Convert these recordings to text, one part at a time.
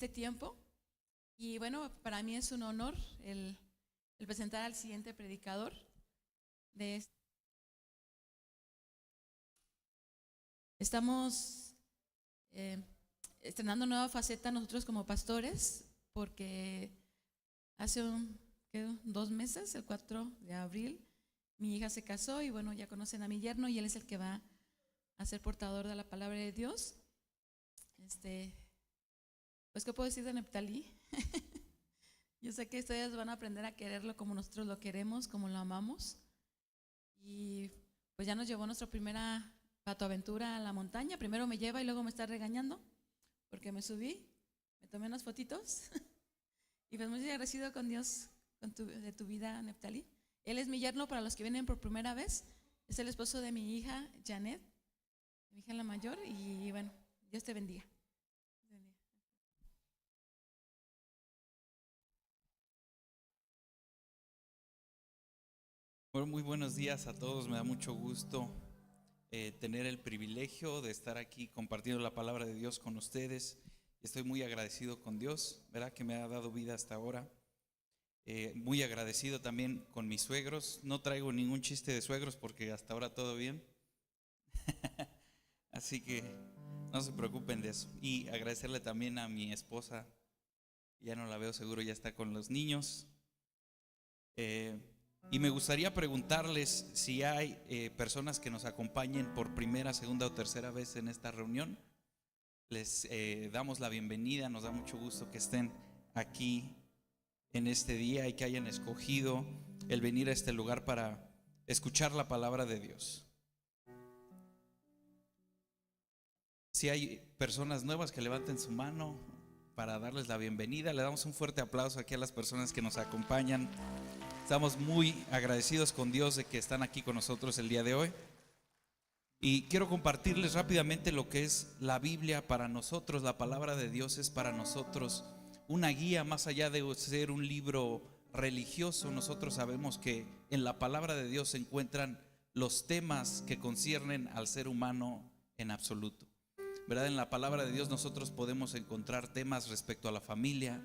este tiempo. Y bueno, para mí es un honor el presentar al siguiente predicador de este. Estamos estrenando nueva faceta nosotros como pastores, porque hace 2 meses, el 4 de abril, mi hija se casó y bueno, ya conocen a mi yerno y él es el que va a ser portador de la palabra de Dios. Pues, ¿qué puedo decir de Neftalí? Yo sé que ustedes van a aprender a quererlo como nosotros lo queremos, como lo amamos. Y pues ya nos llevó nuestra primera patoaventura a la montaña. Primero me lleva y luego me está regañando porque me subí, me tomé unas fotitos. Y pues muy agradecido con Dios de tu vida, Neftalí. Él es mi yerno para los que vienen por primera vez. Es el esposo de mi hija, Janet, mi hija la mayor. Y bueno, Dios te bendiga. Bueno, muy buenos días a todos. Me da mucho gusto tener el privilegio de estar aquí compartiendo la palabra de Dios con ustedes. Estoy muy agradecido con Dios, ¿verdad? Que me ha dado vida hasta ahora. Muy agradecido también con mis suegros. No traigo ningún chiste de suegros porque hasta ahora todo bien. Así que no se preocupen de eso. Y agradecerle también a mi esposa. Ya no la veo, seguro ya está con los niños. Y me gustaría preguntarles si hay personas que nos acompañen por primera, segunda o tercera vez en esta reunión. Les damos la bienvenida, nos da mucho gusto que estén aquí en este día y que hayan escogido el venir a este lugar para escuchar la palabra de Dios. Si hay personas nuevas, que levanten su mano para darles la bienvenida. Le damos un fuerte aplauso aquí a las personas que nos acompañan. Estamos muy agradecidos con Dios de que están aquí con nosotros el día de hoy. Y quiero compartirles rápidamente lo que es la Biblia para nosotros. La palabra de Dios es para nosotros una guía, más allá de ser un libro religioso. Nosotros sabemos que en la palabra de Dios se encuentran los temas que conciernen al ser humano en absoluto, ¿verdad? En la palabra de Dios nosotros podemos encontrar temas respecto a la familia,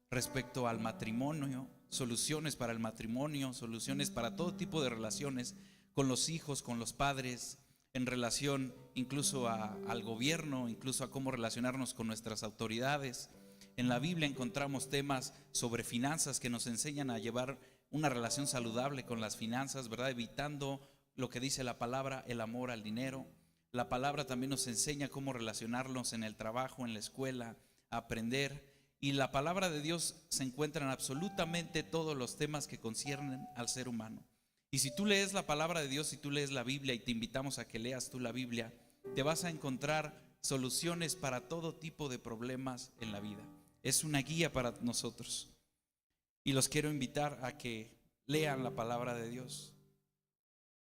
respecto al matrimonio, soluciones para el matrimonio, soluciones para todo tipo de relaciones con los hijos, con los padres, en relación incluso al gobierno, incluso a cómo relacionarnos con nuestras autoridades. En la Biblia encontramos temas sobre finanzas que nos enseñan a llevar una relación saludable con las finanzas, ¿verdad? Evitando lo que dice la palabra, el amor al dinero. La palabra también nos enseña cómo relacionarnos en el trabajo, en la escuela, a aprender. Y la palabra de Dios se encuentra en absolutamente todos los temas que conciernen al ser humano. Y si tú lees la palabra de Dios, si tú lees la Biblia, y te invitamos a que leas tú la Biblia, te vas a encontrar soluciones para todo tipo de problemas en la vida. Es una guía para nosotros. Y los quiero invitar a que lean la palabra de Dios.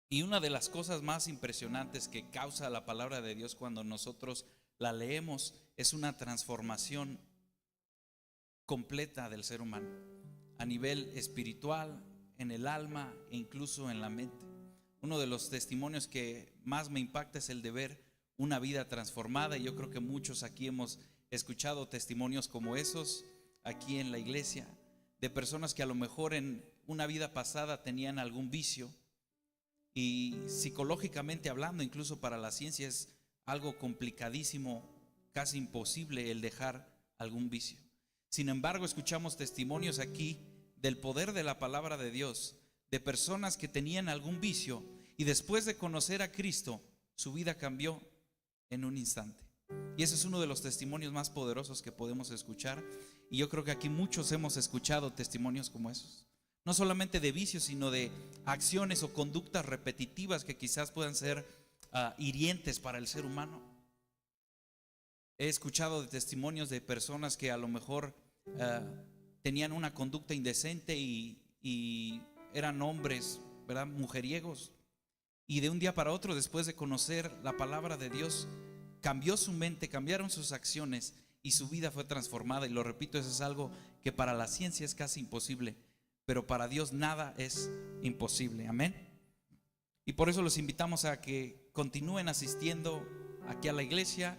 Y una de las cosas más impresionantes que causa la palabra de Dios cuando nosotros la leemos es una transformación completa del ser humano, a nivel espiritual, en el alma e incluso en la mente. Uno de los testimonios que más me impacta es el de ver una vida transformada, y yo creo que muchos aquí hemos escuchado testimonios como esos aquí en la iglesia, de personas que a lo mejor en una vida pasada tenían algún vicio, y psicológicamente hablando, incluso para la ciencia es algo complicadísimo, casi imposible el dejar algún vicio. Sin embargo, escuchamos testimonios aquí del poder de la palabra de Dios, de personas que tenían algún vicio y después de conocer a Cristo, su vida cambió en un instante. Y ese es uno de los testimonios más poderosos que podemos escuchar. Y yo creo que aquí muchos hemos escuchado testimonios como esos. No solamente de vicios, sino de acciones o conductas repetitivas que quizás puedan ser hirientes para el ser humano. He escuchado de testimonios de personas que a lo mejor tenían una conducta indecente y eran hombres, ¿verdad?, mujeriegos. Y de un día para otro, después de conocer la palabra de Dios, cambió su mente, cambiaron sus acciones y su vida fue transformada. Y lo repito, eso es algo que para la ciencia es casi imposible, pero para Dios nada es imposible. Amén. Y por eso los invitamos a que continúen asistiendo aquí a la iglesia,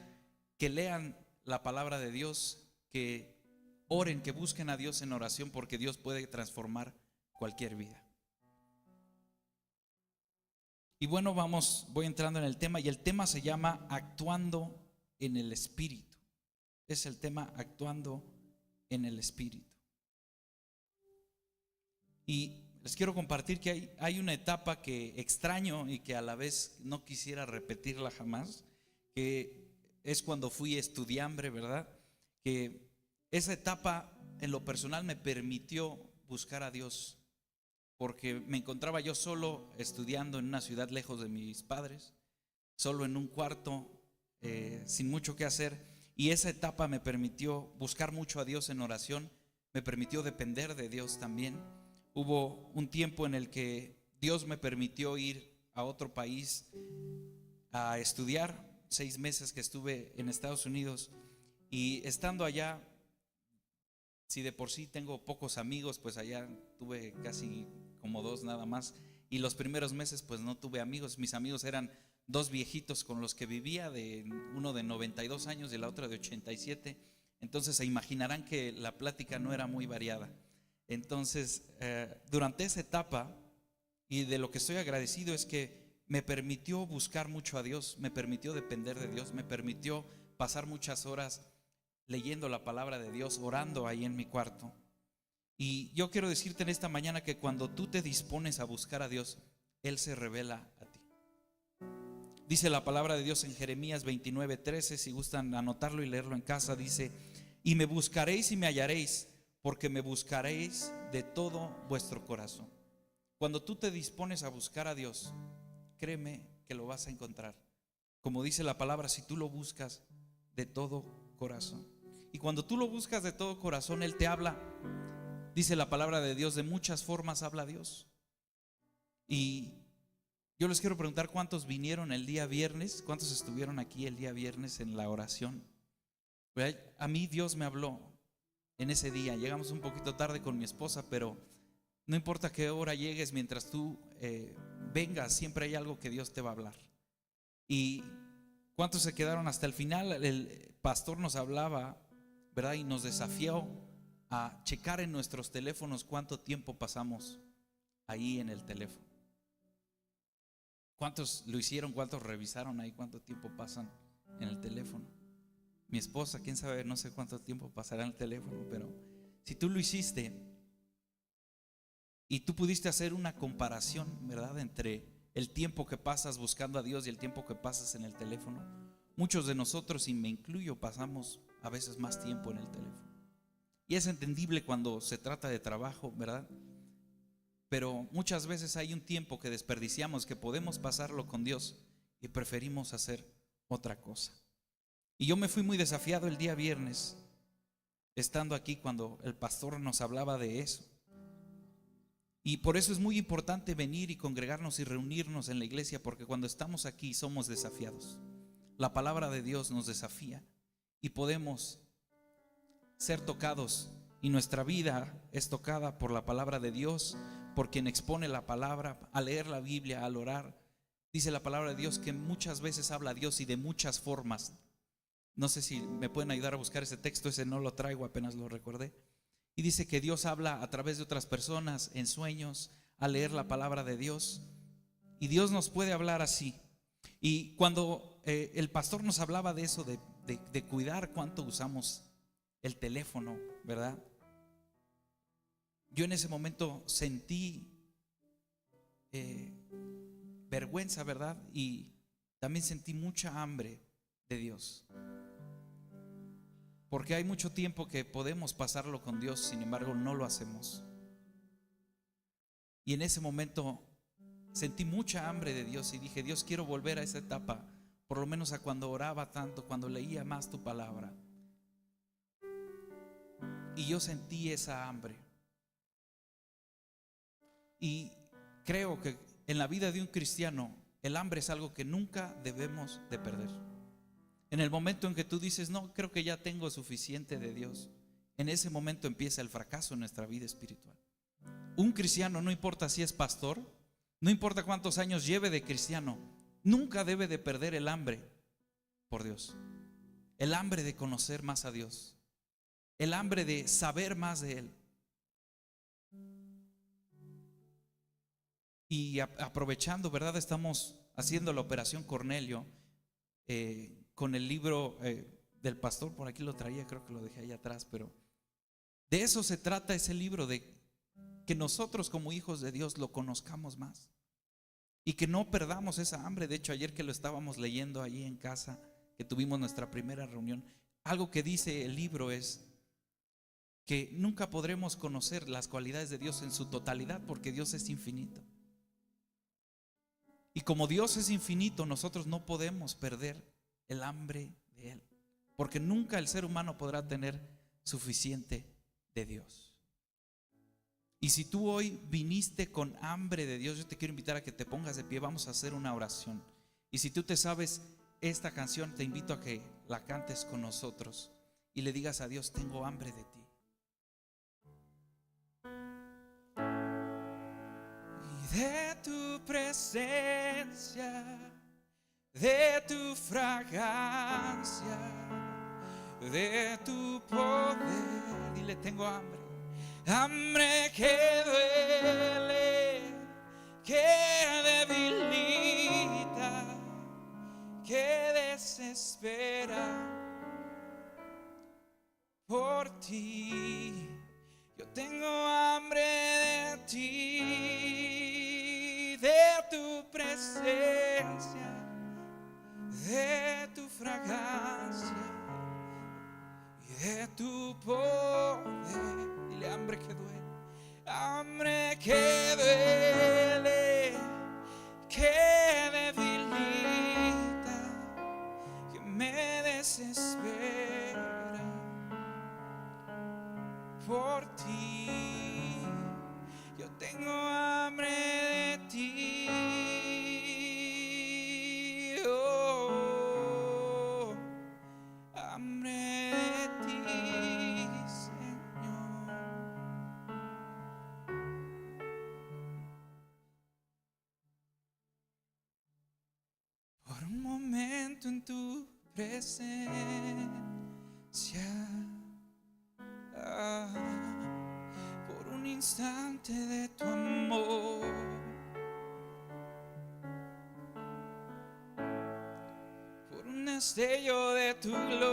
que lean la palabra de Dios, que oren, que busquen a Dios en oración, porque Dios puede transformar cualquier vida. Y bueno, voy entrando en el tema, y el tema se llama actuando en el Espíritu. Es el tema actuando en el Espíritu. Y les quiero compartir que hay una etapa que extraño y que a la vez no quisiera repetirla jamás, que es cuando fui estudiambre, ¿verdad? Que esa etapa en lo personal me permitió buscar a Dios, porque me encontraba yo solo estudiando en una ciudad lejos de mis padres, solo en un cuarto, sin mucho que hacer, y esa etapa me permitió buscar mucho a Dios en oración, me permitió depender de Dios también. Hubo un tiempo en el que Dios me permitió ir a otro país a estudiar, 6 meses que estuve en Estados Unidos, y estando allá, si de por sí tengo pocos amigos, pues allá tuve casi como 2 nada más, y los primeros meses pues no tuve amigos. Mis amigos eran 2 viejitos con los que vivía, uno de 92 años y la otra de 87. Entonces se imaginarán que la plática no era muy variada. Entonces durante esa etapa, y de lo que estoy agradecido, es que me permitió buscar mucho a Dios, me permitió depender de Dios, me permitió pasar muchas horas leyendo la palabra de Dios, orando ahí en mi cuarto. Y yo quiero decirte en esta mañana que cuando tú te dispones a buscar a Dios, Él se revela a ti. Dice la palabra de Dios en Jeremías 29:13, si gustan anotarlo y leerlo en casa, dice: y me buscaréis y me hallaréis, porque me buscaréis de todo vuestro corazón. Cuando tú te dispones a buscar a Dios, créeme que lo vas a encontrar. Como dice la palabra, si tú lo buscas de todo corazón. Y cuando tú lo buscas de todo corazón, Él te habla. Dice la palabra de Dios, de muchas formas habla Dios. Y yo les quiero preguntar, ¿cuántos vinieron el día viernes? ¿Cuántos estuvieron aquí el día viernes en la oración? Pues a mí Dios me habló en ese día. Llegamos un poquito tarde con mi esposa, pero no importa qué hora llegues, mientras tú vengas, siempre hay algo que Dios te va a hablar. Y ¿cuántos se quedaron hasta el final? El pastor nos hablaba, ¿verdad? Y nos desafió a checar en nuestros teléfonos cuánto tiempo pasamos ahí en el teléfono. ¿Cuántos lo hicieron? ¿Cuántos revisaron ahí cuánto tiempo pasan en el teléfono? Mi esposa, quién sabe, no sé cuánto tiempo pasará en el teléfono, pero si tú lo hiciste y tú pudiste hacer una comparación, ¿verdad?, entre el tiempo que pasas buscando a Dios y el tiempo que pasas en el teléfono. Muchos de nosotros, y me incluyo, pasamos a veces más tiempo en el teléfono. Y es entendible cuando se trata de trabajo, ¿verdad? Pero muchas veces hay un tiempo que desperdiciamos, que podemos pasarlo con Dios y preferimos hacer otra cosa. Y yo me fui muy desafiado el día viernes, estando aquí cuando el pastor nos hablaba de eso. Y por eso es muy importante venir y congregarnos y reunirnos en la iglesia, porque cuando estamos aquí somos desafiados. La palabra de Dios nos desafía y podemos ser tocados, y nuestra vida es tocada por la palabra de Dios, por quien expone la palabra, al leer la Biblia, al orar. Dice la palabra de Dios que muchas veces habla Dios y de muchas formas. No sé si me pueden ayudar a buscar ese texto, ese no lo traigo, apenas lo recordé. Y dice que Dios habla a través de otras personas, en sueños, al leer la palabra de Dios. Y Dios nos puede hablar así. Y cuando el pastor nos hablaba de eso, de cuidar cuánto usamos el teléfono, ¿verdad? Yo en ese momento sentí vergüenza, ¿verdad? Y también sentí mucha hambre de Dios. Porque hay mucho tiempo que podemos pasarlo con Dios, sin embargo no lo hacemos. Y en ese momento sentí mucha hambre de Dios y dije: Dios, quiero volver a esa etapa, por lo menos a cuando oraba tanto, cuando leía más tu palabra. Y yo sentí esa hambre. Y creo que en la vida de un cristiano el hambre es algo que nunca debemos de perder. En el momento en que tú dices: no, creo que ya tengo suficiente de Dios, en ese momento empieza el fracaso en nuestra vida espiritual. Un cristiano, no importa si es pastor, no importa cuántos años lleve de cristiano, nunca debe de perder el hambre por Dios, el hambre de conocer más a Dios, el hambre de saber más de Él. Y aprovechando, ¿verdad? Estamos haciendo la operación Cornelio con el libro del pastor, por aquí lo traía, creo que lo dejé ahí atrás, pero de eso se trata ese libro, de que nosotros como hijos de Dios lo conozcamos más y que no perdamos esa hambre. De hecho, ayer que lo estábamos leyendo ahí en casa, que tuvimos nuestra primera reunión, algo que dice el libro es que nunca podremos conocer las cualidades de Dios en su totalidad, porque Dios es infinito. Y como Dios es infinito, nosotros no podemos perder el hambre de Él, porque nunca el ser humano podrá tener suficiente de Dios. Y si tú hoy viniste con hambre de Dios, yo te quiero invitar a que te pongas de pie. Vamos a hacer una oración. Y si tú te sabes esta canción, te invito a que la cantes con nosotros y le digas a Dios: tengo hambre de ti. Y de tu presencia, de tu fragancia, de tu poder. Dile: tengo hambre. Hambre que duele, que debilita, que desespera por ti. Yo tengo hambre de ti, de tu presencia, de tu fragancia y de tu poder. Dile: hambre que duele, hambre que duele, que debilita, que me desespera por ti. Yo tengo hambre de ti. Oh, hambre de ti, Señor. Por un momento en tu presencia, por un instante de tu amor, por un destello de tu gloria,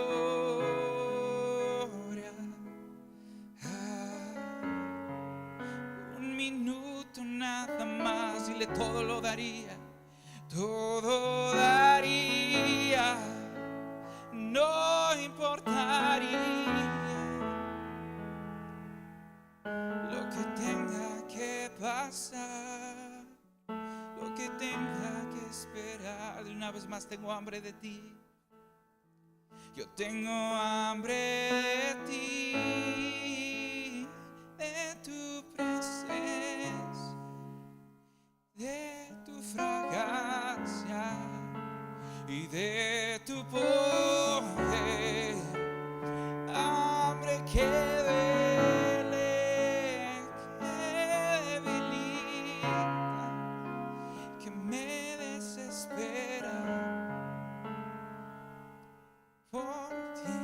por un minuto nada más. Dile: todo lo daría, todo daría, no importaría lo que tenga que pasar, lo que tenga que esperar. De una vez más: tengo hambre de ti. Yo tengo hambre de ti, de tu presencia, de tu fragancia y de tu poder. Hambre que duele, que debilita, que me desespera por ti.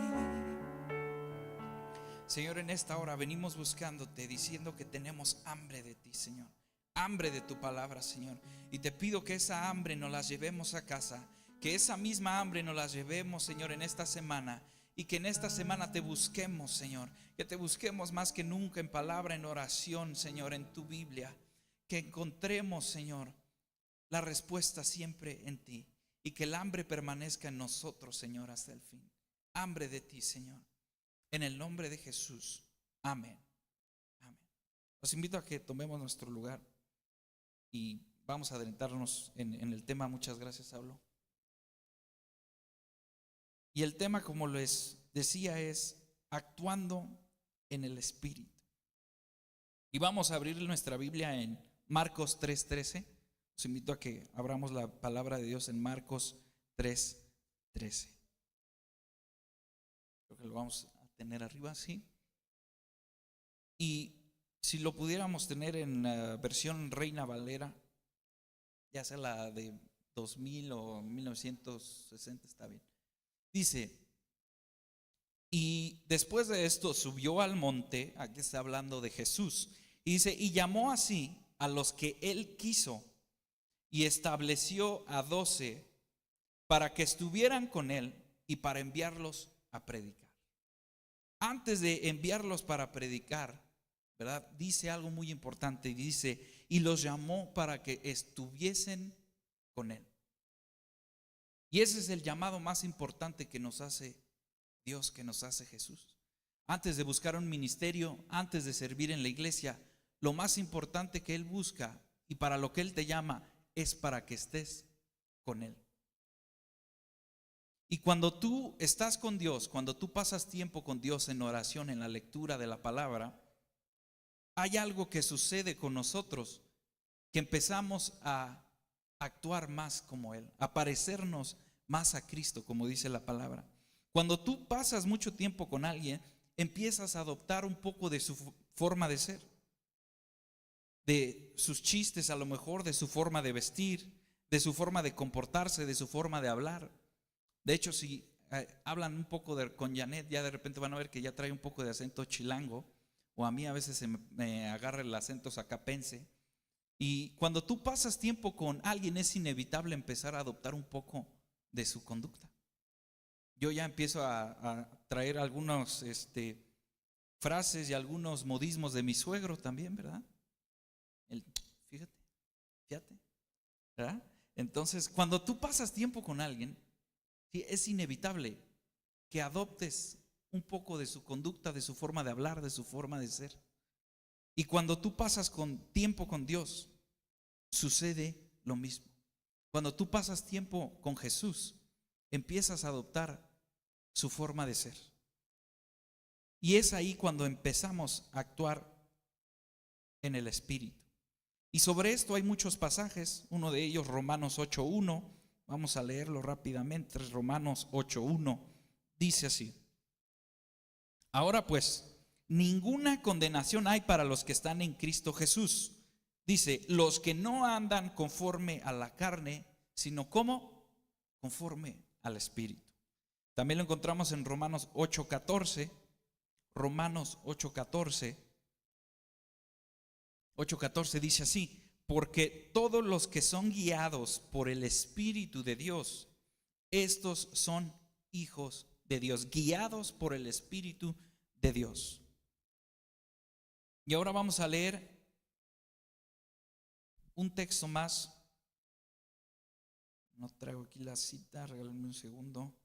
Señor, en esta hora venimos buscándote, diciendo que tenemos hambre de ti, Señor. Hambre de tu palabra, Señor. Y te pido que esa hambre nos la llevemos a casa, que esa misma hambre nos la llevemos, Señor, en esta semana. Y que en esta semana te busquemos, Señor. Que te busquemos más que nunca en palabra, en oración, Señor, en tu Biblia. Que encontremos, Señor, la respuesta siempre en ti. Y que el hambre permanezca en nosotros, Señor, hasta el fin. Hambre de ti, Señor. En el nombre de Jesús. Amén. Amén. Los invito a que tomemos nuestro lugar y vamos a adentrarnos en el tema. Muchas gracias, Saulo. Y el tema, como les decía, es actuando en el Espíritu. Y vamos a abrir nuestra Biblia en Marcos 3:13. Los invito a que abramos la palabra de Dios en Marcos 3:13. Creo que lo vamos a tener arriba, ¿sí? Y si lo pudiéramos tener en versión Reina Valera, ya sea la de 2000 o 1960, está bien. Dice: y después de esto subió al monte, aquí está hablando de Jesús, y dice, y llamó así a los que él quiso, y estableció a 12 para que estuvieran con él y para enviarlos a predicar. Antes de enviarlos para predicar, ¿verdad? Dice algo muy importante, y dice, y los llamó para que estuviesen con él. Y ese es el llamado más importante que nos hace Dios, que nos hace Jesús. Antes de buscar un ministerio, antes de servir en la iglesia, lo más importante que Él busca y para lo que Él te llama es para que estés con Él. Y cuando tú estás con Dios, cuando tú pasas tiempo con Dios en oración, en la lectura de la palabra, hay algo que sucede con nosotros, que empezamos a actuar más como Él, a parecernos más a Cristo, como dice la palabra. Cuando tú pasas mucho tiempo con alguien, empiezas a adoptar un poco de su forma de ser, de sus chistes, a lo mejor de su forma de vestir, de su forma de comportarse, de su forma de hablar. De hecho, si hablan un poco con Janet, ya de repente van a ver que ya trae un poco de acento chilango, o a mí a veces se me agarra el acento zacapense. Y cuando tú pasas tiempo con alguien, es inevitable empezar a adoptar un poco de su conducta. Yo ya empiezo a traer algunas frases y algunos modismos de mi suegro también, ¿verdad? Fíjate, ¿verdad? Entonces, cuando tú pasas tiempo con alguien, sí, es inevitable que adoptes un poco de su conducta, de su forma de hablar, de su forma de ser. Y cuando tú pasas tiempo con Dios, sucede lo mismo. Cuando tú pasas tiempo con Jesús, empiezas a adoptar su forma de ser. Y es ahí cuando empezamos a actuar en el Espíritu. Y sobre esto hay muchos pasajes, uno de ellos Romanos 8:1, vamos a leerlo rápidamente. Romanos 8:1 dice así: ahora pues, ninguna condenación hay para los que están en Cristo Jesús. Dice, los que no andan conforme a la carne, sino como conforme al Espíritu. También lo encontramos en Romanos 8:14. Romanos 8:14 dice así: porque todos los que son guiados por el Espíritu de Dios, estos son hijos de Dios, guiados por el Espíritu de Dios. Y ahora vamos a leer un texto más. No traigo aquí la cita, regálenme un segundo.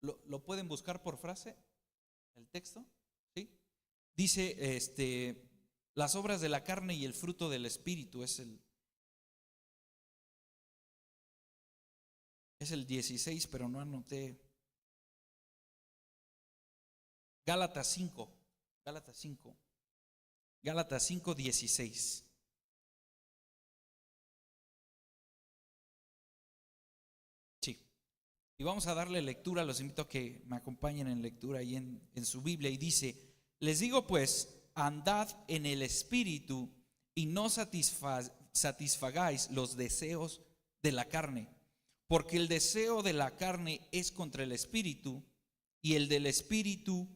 ¿Lo pueden buscar por frase? ¿El texto? ¿Sí? Dice, las obras de la carne y el fruto del Espíritu es el 16, pero no anoté. Gálatas 5:16. Sí. Y vamos a darle lectura, los invito a que me acompañen en lectura ahí en su Biblia. Y dice, les digo pues, andad en el Espíritu y no satisfagáis los deseos de la carne, porque el deseo de la carne es contra el Espíritu y el del Espíritu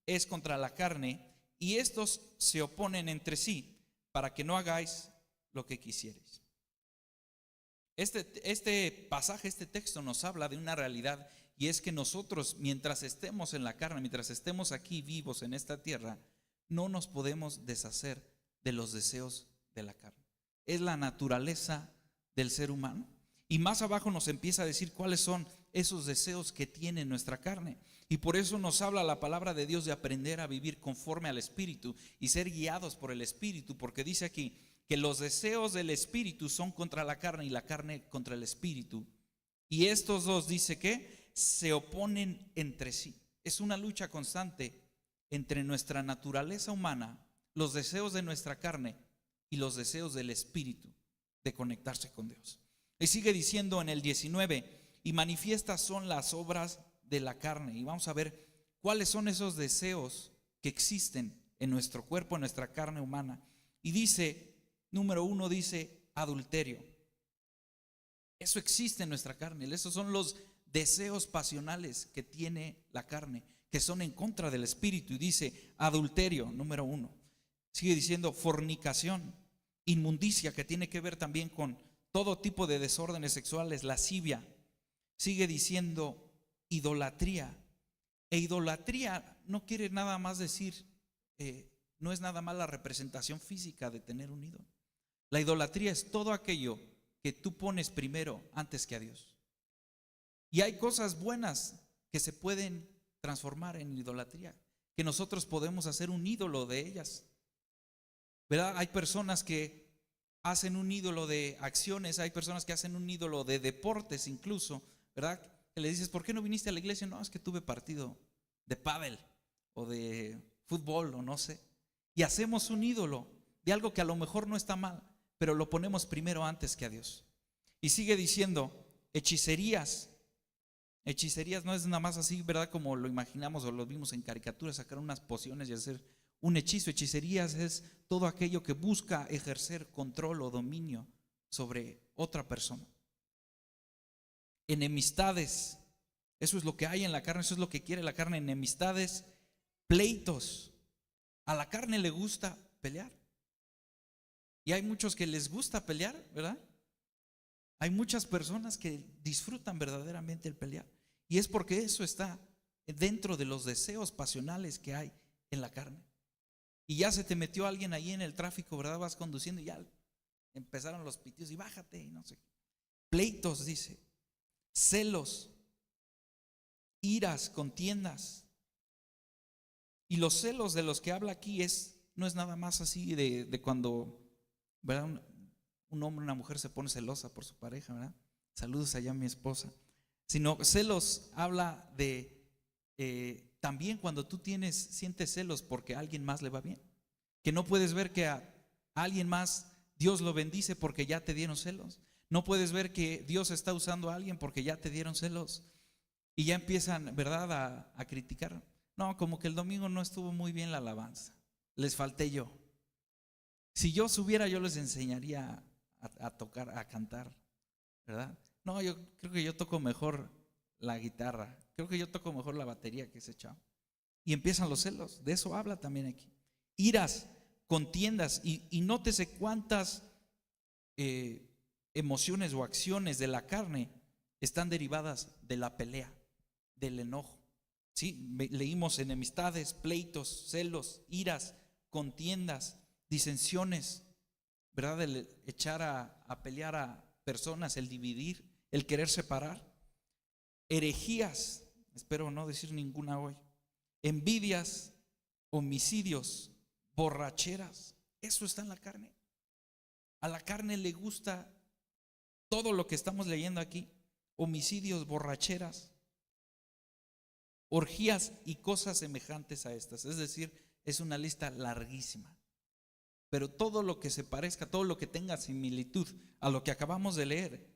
es contra la carne, y estos se oponen entre sí para que no hagáis lo que quisierais. Este pasaje, este texto nos habla de una realidad, y es que nosotros, mientras estemos en la carne, mientras estemos aquí vivos en esta tierra, no nos podemos deshacer de los deseos de la carne. Es la naturaleza del ser humano. Y más abajo nos empieza a decir cuáles son esos deseos que tiene nuestra carne. Y por eso nos habla la palabra de Dios de aprender a vivir conforme al Espíritu y ser guiados por el Espíritu, porque dice aquí que los deseos del Espíritu son contra la carne y la carne contra el Espíritu. Y estos dos, dice que se oponen entre sí. Es una lucha constante entre nuestra naturaleza humana, los deseos de nuestra carne y los deseos del Espíritu de conectarse con Dios. Y sigue diciendo en el 19, y manifiestas son las obras de la carne. Y vamos a ver cuáles son esos deseos que existen en nuestro cuerpo, en nuestra carne humana. Y dice, número 1, dice adulterio. Eso existe en nuestra carne. Esos son los deseos pasionales que tiene la carne, que son en contra del espíritu. Y dice adulterio, número 1. Sigue diciendo fornicación, inmundicia, que tiene que ver también con todo tipo de desórdenes sexuales, lascivia. Sigue diciendo idolatría. E idolatría no quiere nada más decir, no es nada más la representación física de tener un ídolo. La idolatría es todo aquello que tú pones primero antes que a Dios. Y hay cosas buenas que se pueden transformar en idolatría, que nosotros podemos hacer un ídolo de ellas, ¿verdad? Hay personas que hacen un ídolo de acciones, hay personas que hacen un ídolo de deportes incluso, ¿verdad? Que le dices, ¿por qué no viniste a la iglesia? No, es que tuve partido de pádel o de fútbol o no sé. Y hacemos un ídolo de algo que a lo mejor no está mal, pero lo ponemos primero antes que a Dios. Y sigue diciendo hechicerías. Hechicerías no es nada más así, ¿verdad? Como lo imaginamos o lo vimos en caricaturas, sacar unas pociones y hacer un hechizo. Hechicerías es todo aquello que busca ejercer control o dominio sobre otra persona. Enemistades, eso es lo que hay en la carne, eso es lo que quiere la carne. Enemistades, pleitos. A la carne le gusta pelear. Y hay muchos que les gusta pelear, ¿verdad? Hay muchas personas que disfrutan verdaderamente el pelear. Y es porque eso está dentro de los deseos pasionales que hay en la carne. Y ya se te metió alguien ahí en el tráfico, ¿verdad? Vas conduciendo y ya empezaron los pitidos y bájate y no sé qué. Pleitos, dice. Celos, iras, contiendas. Y los celos de los que habla aquí no es nada más así de cuando, ¿verdad? Un hombre o una mujer se pone celosa por su pareja, ¿verdad? Saludos allá a mi esposa. Sino celos habla de también cuando tú sientes celos porque a alguien más le va bien. Que no puedes ver que a alguien más Dios lo bendice porque ya te dieron celos. No puedes ver que Dios está usando a alguien porque ya te dieron celos. Y ya empiezan, ¿verdad?, a criticar. No, como que el domingo no estuvo muy bien la alabanza. Les falté yo. Si yo supiera, yo les enseñaría a tocar, a cantar, ¿verdad? No, yo creo que yo toco mejor la guitarra. Creo que yo toco mejor la batería que ese chavo. Y empiezan los celos. De eso habla también aquí. Iras, contiendas. Y nótese cuántas emociones o acciones de la carne están derivadas de la pelea, del enojo. ¿Sí? Leímos enemistades, pleitos, celos, iras, contiendas, disensiones, ¿verdad? El echar a pelear a personas, el dividir, el querer separar. Herejías, espero no decir ninguna hoy. Envidias, homicidios, borracheras. Eso está en la carne. A la carne le gusta todo lo que estamos leyendo aquí. Homicidios, borracheras, orgías y cosas semejantes a estas. Es decir, es una lista larguísima. Pero todo lo que se parezca, todo lo que tenga similitud a lo que acabamos de leer,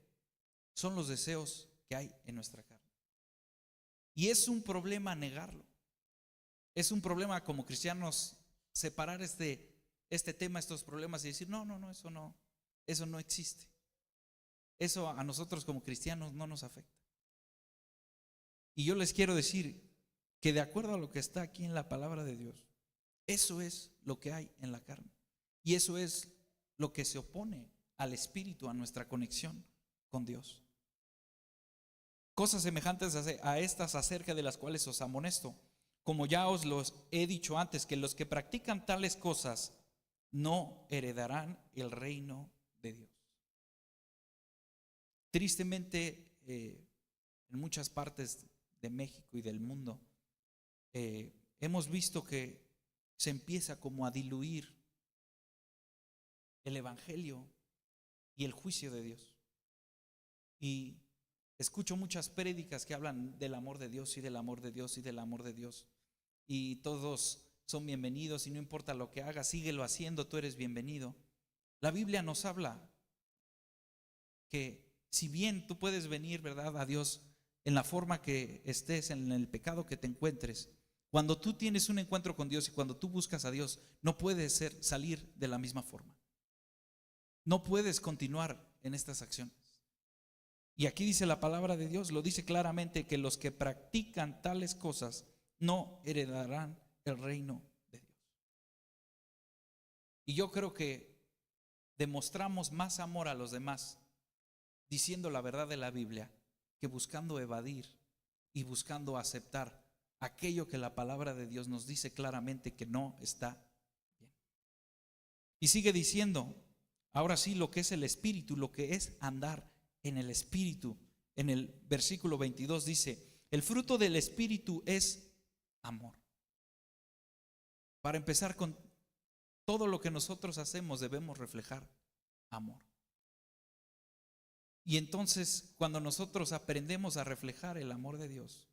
son los deseos que hay en nuestra carne. Y es un problema negarlo. Es un problema como cristianos separar este tema, estos problemas y decir, no, eso no existe. Eso a nosotros como cristianos no nos afecta. Y yo les quiero decir que de acuerdo a lo que está aquí en la palabra de Dios, eso es lo que hay en la carne. Y eso es lo que se opone al espíritu, a nuestra conexión con Dios. Cosas semejantes a estas acerca de las cuales os amonesto, como ya os los he dicho antes, que los que practican tales cosas no heredarán el reino de Dios. Tristemente, en muchas partes de México y del mundo, hemos visto que se empieza como a diluir el evangelio y el juicio de Dios. Y escucho muchas prédicas que hablan del amor de Dios y del amor de Dios y del amor de Dios. Y todos son bienvenidos y no importa lo que hagas, síguelo haciendo, tú eres bienvenido. La Biblia nos habla que si bien tú puedes venir, ¿verdad?, a Dios en la forma que estés, en el pecado que te encuentres, cuando tú tienes un encuentro con Dios y cuando tú buscas a Dios, no puedes salir de la misma forma. No puedes continuar en estas acciones. Y aquí dice la palabra de Dios, lo dice claramente, que los que practican tales cosas no heredarán el reino de Dios. Y yo creo que demostramos más amor a los demás diciendo la verdad de la Biblia que buscando evadir y buscando aceptar aquello que la palabra de Dios nos dice claramente que no está bien. Y sigue diciendo, ahora sí, lo que es el Espíritu, lo que es andar en el Espíritu. En el versículo 22 dice, el fruto del Espíritu es amor. Para empezar, con todo lo que nosotros hacemos debemos reflejar amor. Y entonces, cuando nosotros aprendemos a reflejar el amor de Dios,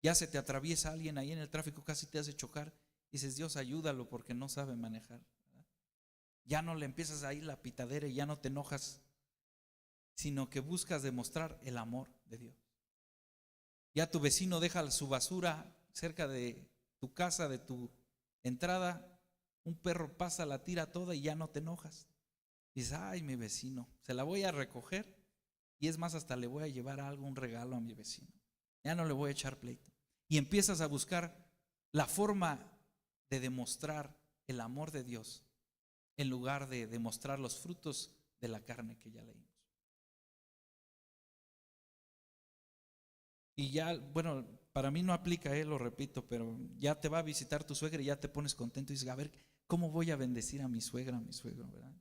ya se te atraviesa alguien ahí en el tráfico, casi te hace chocar, y dices, Dios, ayúdalo porque no sabe manejar, ¿verdad? Ya no le empiezas ahí la pitadera y ya no te enojas, sino que buscas demostrar el amor de Dios. Ya tu vecino deja su basura cerca de tu casa, de tu entrada, un perro pasa, la tira toda y ya no te enojas. Dices, ay, mi vecino, se la voy a recoger y es más, hasta le voy a llevar algo, un regalo a mi vecino. Ya no le voy a echar pleito. Y empiezas a buscar la forma de demostrar el amor de Dios en lugar de demostrar los frutos de la carne que ya leímos. Y ya, bueno, para mí no aplica, lo repito, pero ya te va a visitar tu suegra y ya te pones contento y dices, a ver, ¿cómo voy a bendecir a mi suegra, a mi suegro, verdad?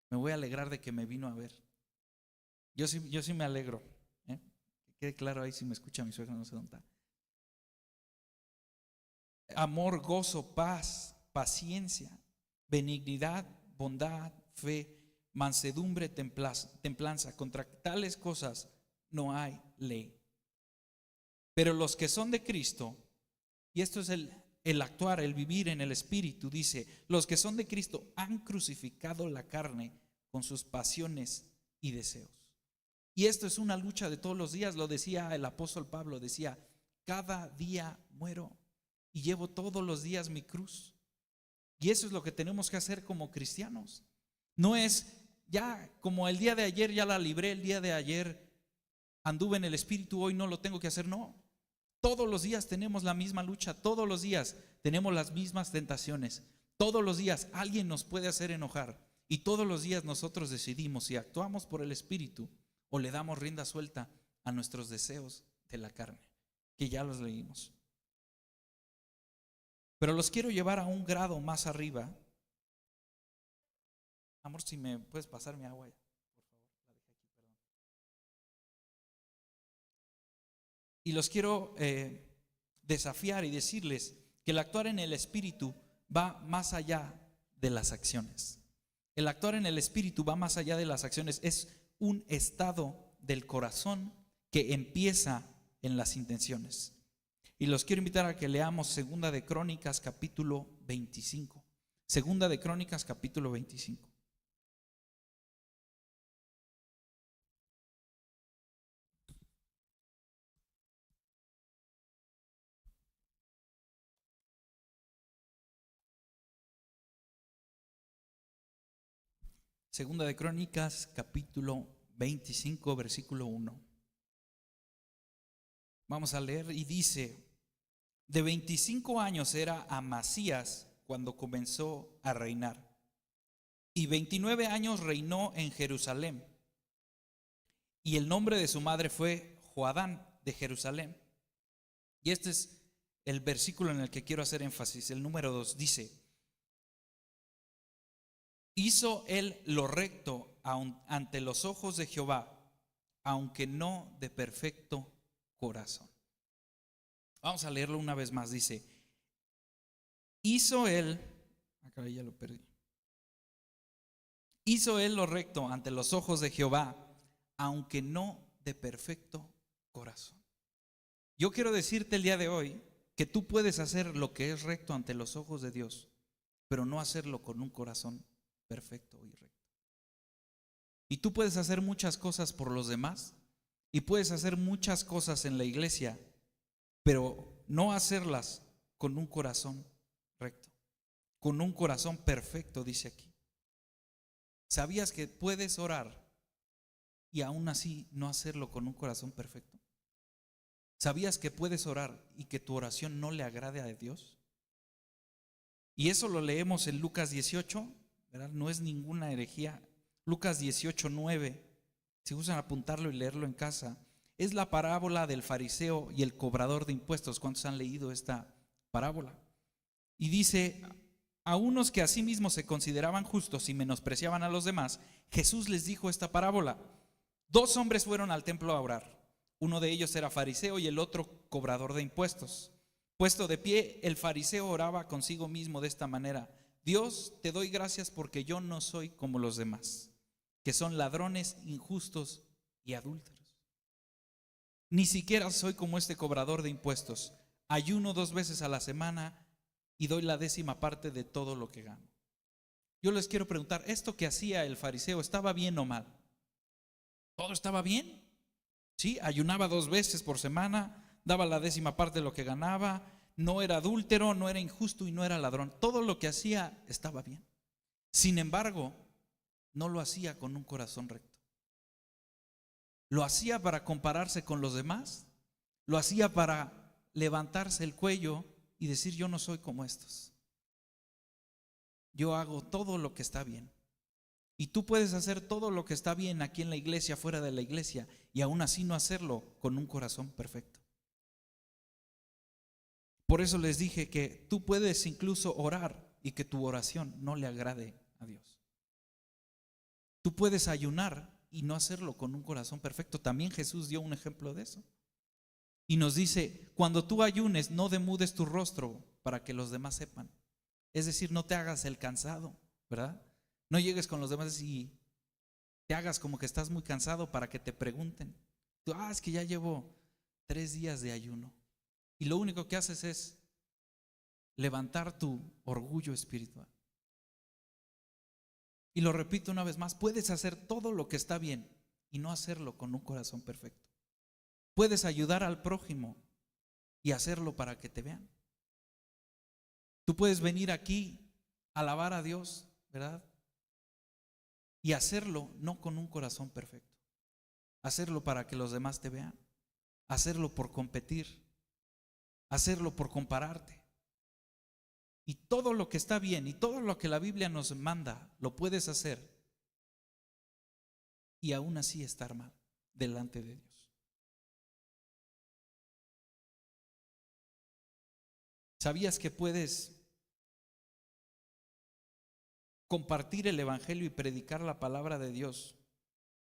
Me voy a alegrar de que me vino a ver. Yo sí me alegro, ¿eh? Que quede claro ahí, si me escucha mi suegra, no sé dónde está. Amor, gozo, paz, paciencia, benignidad, bondad, fe, mansedumbre, templanza. Contra tales cosas no hay ley. Pero los que son de Cristo, y esto es el actuar, el vivir en el Espíritu, dice, los que son de Cristo han crucificado la carne con sus pasiones y deseos. Y esto es una lucha de todos los días, lo decía el apóstol Pablo, decía, cada día muero y llevo todos los días mi cruz. Y eso es lo que tenemos que hacer como cristianos. No es ya como el día de ayer ya la libré, el día de ayer anduve en el Espíritu, hoy no lo tengo que hacer, no. Todos los días tenemos la misma lucha, todos los días tenemos las mismas tentaciones, todos los días alguien nos puede hacer enojar y todos los días nosotros decidimos si actuamos por el Espíritu o le damos rienda suelta a nuestros deseos de la carne, que ya los leímos. Pero los quiero llevar a un grado más arriba. Amor, si me puedes pasar mi agua, por favor, la dejé aquí, perdón. Y los quiero desafiar y decirles que el actuar en el Espíritu va más allá de las acciones. El actuar en el Espíritu va más allá de las acciones. Es un estado del corazón que empieza en las intenciones. Y los quiero invitar a que leamos Segunda de Crónicas capítulo 25. Segunda de Crónicas capítulo 25. Segunda de Crónicas capítulo 25 versículo 1. Vamos a leer y dice, de 25 años era Amasías cuando comenzó a reinar, y 29 años reinó en Jerusalén, y el nombre de su madre fue Joadán de Jerusalén. Y este es el versículo en el que quiero hacer énfasis, el número 2, dice, hizo él lo recto ante los ojos de Jehová, aunque no de perfecto corazón. Vamos a leerlo una vez más, dice, hizo él, acá ya lo perdí. Hizo él lo recto ante los ojos de Jehová, aunque no de perfecto corazón. Yo quiero decirte el día de hoy que tú puedes hacer lo que es recto ante los ojos de Dios, pero no hacerlo con un corazón perfecto y recto. Y tú puedes hacer muchas cosas por los demás y puedes hacer muchas cosas en la iglesia, pero no hacerlas con un corazón recto, con un corazón perfecto, dice aquí. ¿Sabías que puedes orar y aún así no hacerlo con un corazón perfecto? ¿Sabías que puedes orar y que tu oración no le agrade a Dios? Y eso lo leemos en Lucas 18, ¿verdad? No es ninguna herejía. Lucas 18:9, si gustan apuntarlo y leerlo en casa, es la parábola del fariseo y el cobrador de impuestos. ¿Cuántos han leído esta parábola? Y dice: a unos que a sí mismos se consideraban justos y menospreciaban a los demás, Jesús les dijo esta parábola. 2 hombres fueron al templo a orar. Uno de ellos era fariseo y el otro cobrador de impuestos. Puesto de pie, el fariseo oraba consigo mismo de esta manera: Dios, te doy gracias porque yo no soy como los demás, que son ladrones, injustos y adúlteros. Ni siquiera soy como este cobrador de impuestos. Ayuno 2 veces a la semana y doy la 10ª parte de todo lo que gano. Yo les quiero preguntar, ¿esto que hacía el fariseo estaba bien o mal? ¿Todo estaba bien? Sí, ayunaba 2 veces por semana, daba la 10ª parte de lo que ganaba, no era adúltero, no era injusto y no era ladrón. Todo lo que hacía estaba bien. Sin embargo, no lo hacía con un corazón recto. Lo hacía para compararse con los demás, lo hacía para levantarse el cuello y decir: yo no soy como estos. Yo hago todo lo que está bien. Y tú puedes hacer todo lo que está bien aquí en la iglesia, fuera de la iglesia, y aún así no hacerlo con un corazón perfecto. Por eso les dije que tú puedes incluso orar y que tu oración no le agrade a Dios. Tú puedes ayunar y no hacerlo con un corazón perfecto. También Jesús dio un ejemplo de eso. Y nos dice: cuando tú ayunes, no demudes tu rostro para que los demás sepan. Es decir, no te hagas el cansado, ¿verdad? No llegues con los demás y te hagas como que estás muy cansado para que te pregunten. Tú: es que ya llevo 3 días de ayuno. Y lo único que haces es levantar tu orgullo espiritual. Y lo repito una vez más: puedes hacer todo lo que está bien y no hacerlo con un corazón perfecto. Puedes ayudar al prójimo y hacerlo para que te vean. Tú puedes venir aquí a alabar a Dios, ¿verdad? Y hacerlo no con un corazón perfecto. Hacerlo para que los demás te vean. Hacerlo por competir. Hacerlo por compararte. Y todo lo que está bien y todo lo que la Biblia nos manda, lo puedes hacer y aún así estar mal delante de Dios. ¿Sabías que puedes compartir el evangelio y predicar la palabra de Dios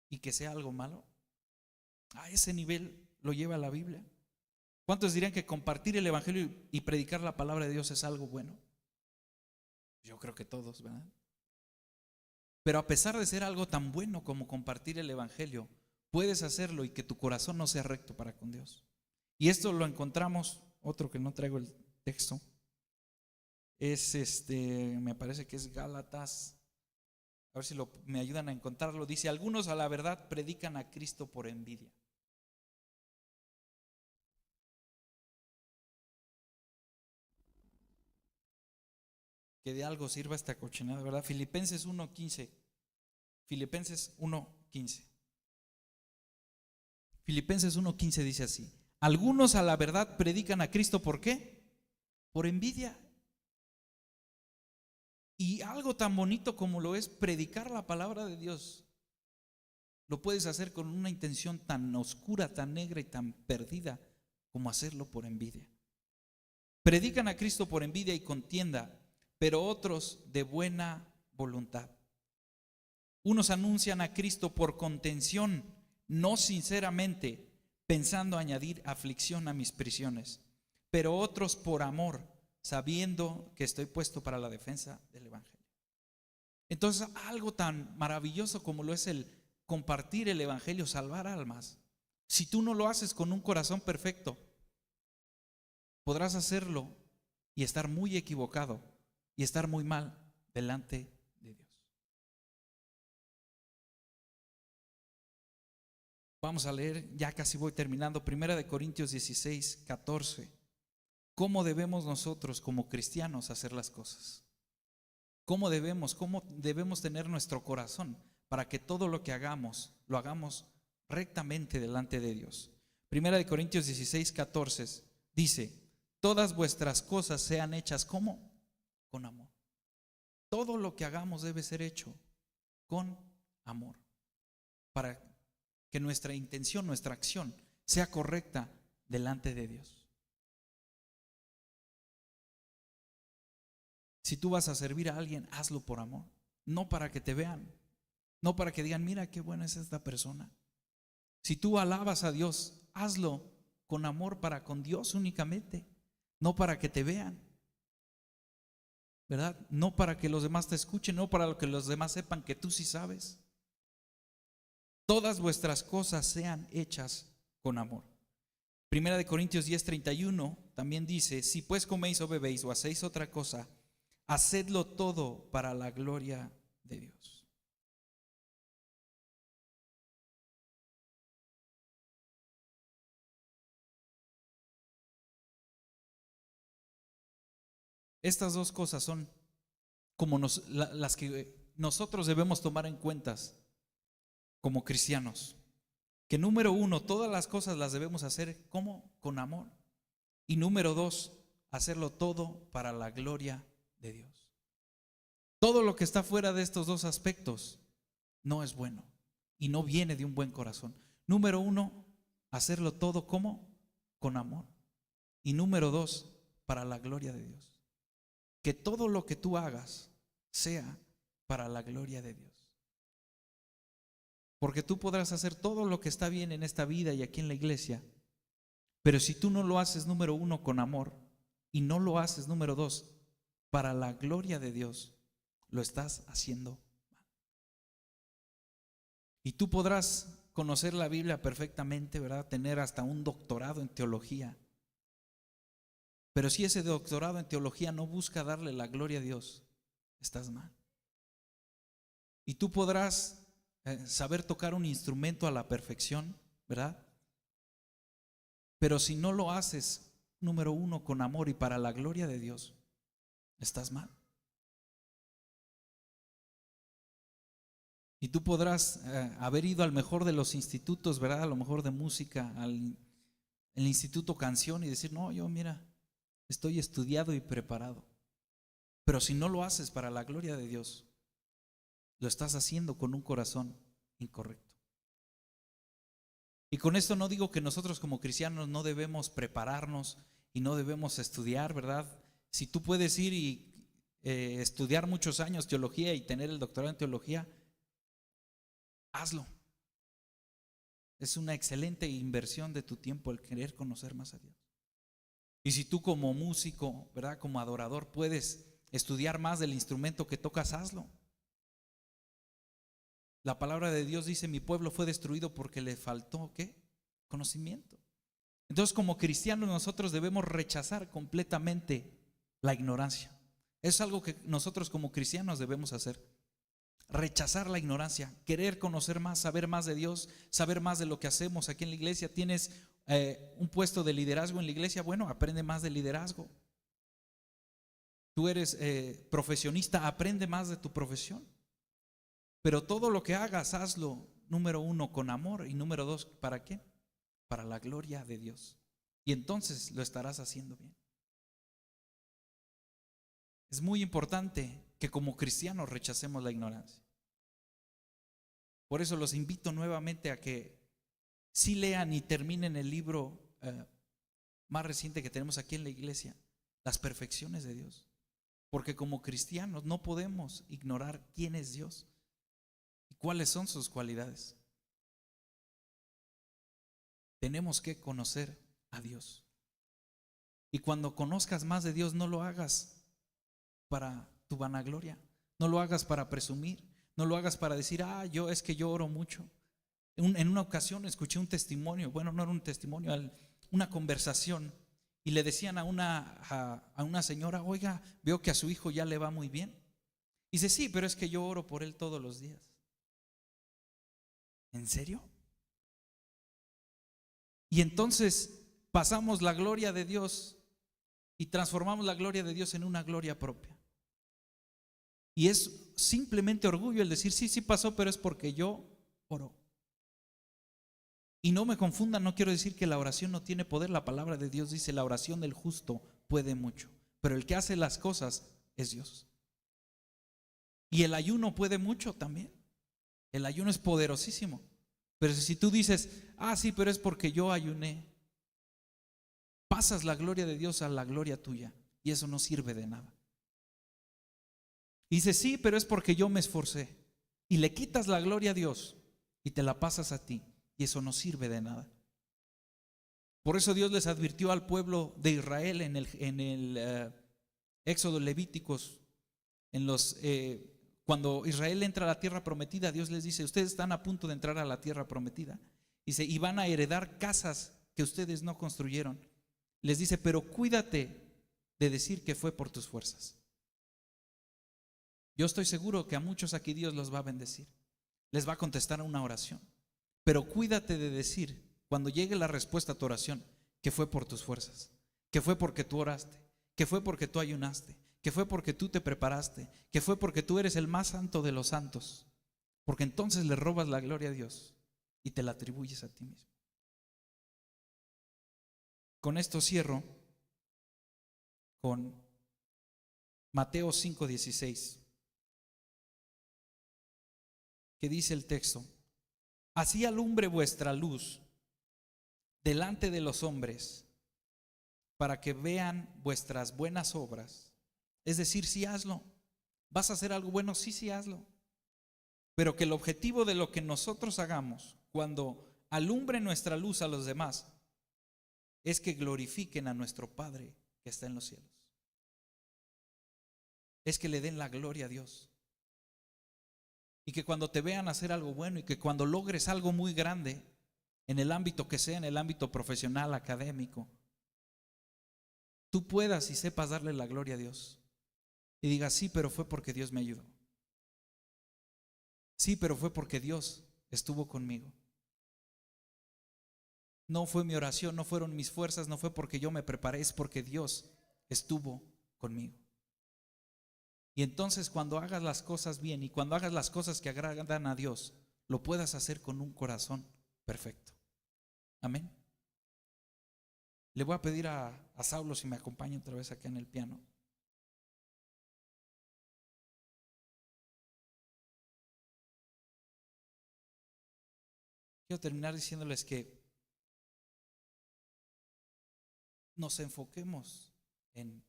y que sea algo malo? A ese nivel lo lleva la Biblia. ¿Cuántos dirían que compartir el evangelio y predicar la palabra de Dios es algo bueno? Yo creo que todos, ¿verdad? Pero a pesar de ser algo tan bueno como compartir el evangelio, puedes hacerlo y que tu corazón no sea recto para con Dios. Y esto lo encontramos, otro que no traigo el texto, es me parece que es Gálatas, a ver si me ayudan a encontrarlo. Dice: algunos a la verdad predican a Cristo por envidia. Que de algo sirva esta cochinada, ¿verdad? Filipenses 1:15. Filipenses 1:15. Filipenses 1:15 dice así: algunos a la verdad predican a Cristo, ¿por qué? Por envidia. Y algo tan bonito como lo es predicar la palabra de Dios, lo puedes hacer con una intención tan oscura, tan negra y tan perdida como hacerlo por envidia. Predican a Cristo por envidia y contienda, pero otros de buena voluntad. Unos anuncian a Cristo por contención, no sinceramente, pensando añadir aflicción a mis prisiones, pero otros por amor, sabiendo que estoy puesto para la defensa del evangelio. Entonces, algo tan maravilloso como lo es el compartir el evangelio, salvar almas, si tú no lo haces con un corazón perfecto, podrás hacerlo y estar muy equivocado y estar muy mal delante de Dios. Vamos a leer, ya casi voy terminando, 1 Corintios 16:14. ¿Cómo debemos nosotros como cristianos hacer las cosas? ¿Cómo debemos tener nuestro corazón para que todo lo que hagamos, lo hagamos rectamente delante de Dios. Primera de Corintios 16:14 dice: todas vuestras cosas sean hechas ¿cómo? Con amor. Todo lo que hagamos debe ser hecho con amor, para que nuestra intención, nuestra acción sea correcta delante de Dios. Si tú vas a servir a alguien, hazlo por amor, no para que te vean, no para que digan, mira qué buena es esta persona. Si tú alabas a Dios, hazlo con amor para con Dios únicamente, no para que te vean, ¿verdad? No para que los demás te escuchen, no para que los demás sepan que tú sí sabes. Todas vuestras cosas sean hechas con amor. Primera de Corintios 10:31 también dice: si pues coméis o bebéis o hacéis otra cosa, hacedlo todo para la gloria de Dios. Estas dos cosas son como las que nosotros debemos tomar en cuenta como cristianos. Que número uno, todas las cosas las debemos hacer ¿cómo? Con amor. Y número dos, hacerlo todo para la gloria de Dios. Todo lo que está fuera de estos dos aspectos no es bueno y no viene de un buen corazón. Número uno, hacerlo todo ¿cómo? Con amor. Y número dos, para la gloria de Dios. Que todo lo que tú hagas sea para la gloria de Dios. Porque tú podrás hacer todo lo que está bien en esta vida y aquí en la iglesia, pero si tú no lo haces número uno con amor y no lo haces número dos para la gloria de Dios, lo estás haciendo mal. Y tú podrás conocer la Biblia perfectamente, ¿verdad? Tener hasta un doctorado en teología. Pero si ese doctorado en teología no busca darle la gloria a Dios, estás mal. Y tú podrás saber tocar un instrumento a la perfección, ¿verdad? Pero si no lo haces, número uno, con amor y para la gloria de Dios, estás mal. Y tú podrás haber ido al mejor de los institutos, ¿verdad? A lo mejor de música, el Instituto Canción, y decir, no, yo mira, estoy estudiado y preparado. Pero si no lo haces para la gloria de Dios, lo estás haciendo con un corazón incorrecto. Y con esto no digo que nosotros como cristianos no debemos prepararnos y no debemos estudiar, ¿verdad? Si tú puedes ir y estudiar muchos años teología y tener el doctorado en teología, hazlo. Es una excelente inversión de tu tiempo el querer conocer más a Dios. Y si tú como músico, ¿verdad? Como adorador puedes estudiar más del instrumento que tocas, hazlo. La palabra de Dios dice: mi pueblo fue destruido porque le faltó ¿qué? Conocimiento. Entonces, como cristianos nosotros debemos rechazar completamente la ignorancia. Es algo que nosotros como cristianos debemos hacer. Rechazar la ignorancia, querer conocer más, saber más de Dios, saber más de lo que hacemos aquí en la iglesia. Tienes un puesto de liderazgo en la iglesia, bueno, aprende más de liderazgo. Tú eres profesionista, aprende más de tu profesión. Pero todo lo que hagas, hazlo, número uno, con amor, y número dos, ¿para qué? Para la gloria de Dios. Y entonces lo estarás haciendo bien. Es muy importante que como cristianos rechacemos la ignorancia. Por eso los invito nuevamente a que sí lean y terminen el libro más reciente que tenemos aquí en la iglesia, Las Perfecciones de Dios. Porque como cristianos no podemos ignorar quién es Dios y cuáles son sus cualidades. Tenemos que conocer a Dios. Y cuando conozcas más de Dios, no lo hagas para tu vanagloria, no lo hagas para presumir, no lo hagas para decir, es que yo oro mucho. En una ocasión escuché un testimonio, bueno, no era un testimonio, una conversación, y le decían a una señora, oiga, veo que a su hijo ya le va muy bien. Y dice, sí, pero es que yo oro por él todos los días. ¿En serio? Y entonces pasamos la gloria de Dios y transformamos la gloria de Dios en una gloria propia. Y es simplemente orgullo el decir, sí, sí pasó, pero es porque yo oro. Y no me confundan, no quiero decir que la oración no tiene poder. La palabra de Dios dice, la oración del justo puede mucho, pero el que hace las cosas es Dios. Y el ayuno puede mucho también. El ayuno es poderosísimo. Pero si tú dices, sí, pero es porque yo ayuné, pasas la gloria de Dios a la gloria tuya, y eso no sirve de nada. Y dices, sí, pero es porque yo me esforcé, y le quitas la gloria a Dios y te la pasas a ti, y eso no sirve de nada. Por eso Dios les advirtió al pueblo de Israel en el Éxodo, Levíticos, cuando Israel entra a la tierra prometida, Dios les dice, ustedes están a punto de entrar a la tierra prometida. Dice, y van a heredar casas que ustedes no construyeron. Les dice, pero cuídate de decir que fue por tus fuerzas. Yo estoy seguro que a muchos aquí Dios los va a bendecir. Les va a contestar a una oración. Pero cuídate de decir, cuando llegue la respuesta a tu oración, que fue por tus fuerzas, que fue porque tú oraste, que fue porque tú ayunaste, que fue porque tú te preparaste, que fue porque tú eres el más santo de los santos. Porque entonces le robas la gloria a Dios y te la atribuyes a ti mismo. Con esto cierro con Mateo 5:16, que dice el texto, así alumbre vuestra luz delante de los hombres, para que vean vuestras buenas obras. Es decir, sí, hazlo. ¿Vas a hacer algo bueno? Sí, sí, hazlo. Pero que el objetivo de lo que nosotros hagamos cuando alumbre nuestra luz a los demás es que glorifiquen a nuestro Padre que está en los cielos. Es que le den la gloria a Dios. Y que cuando te vean hacer algo bueno y que cuando logres algo muy grande, en el ámbito que sea, en el ámbito profesional, académico, tú puedas y sepas darle la gloria a Dios. Y digas, sí, pero fue porque Dios me ayudó. Sí, pero fue porque Dios estuvo conmigo. No fue mi oración, no fueron mis fuerzas, no fue porque yo me preparé, es porque Dios estuvo conmigo. Y entonces cuando hagas las cosas bien y cuando hagas las cosas que agradan a Dios, lo puedas hacer con un corazón perfecto. Amén. Le voy a pedir a Saulo si me acompaña otra vez acá en el piano. Quiero terminar diciéndoles que nos enfoquemos en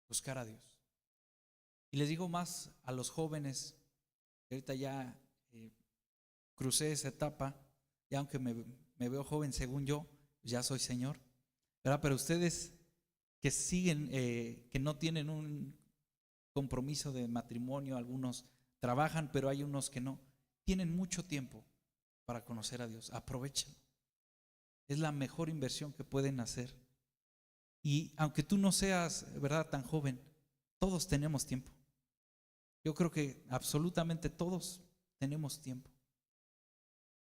buscar a Dios. Y les digo más a los jóvenes, que ahorita ya crucé esa etapa, y aunque me veo joven según yo, ya soy señor, ¿verdad? Pero ustedes que siguen, que no tienen un compromiso de matrimonio, algunos trabajan, pero hay unos que no, tienen mucho tiempo para conocer a Dios. Aprovechen. Es la mejor inversión que pueden hacer. Y aunque tú no seas, ¿verdad?, tan joven, todos tenemos tiempo. Yo creo que absolutamente todos tenemos tiempo.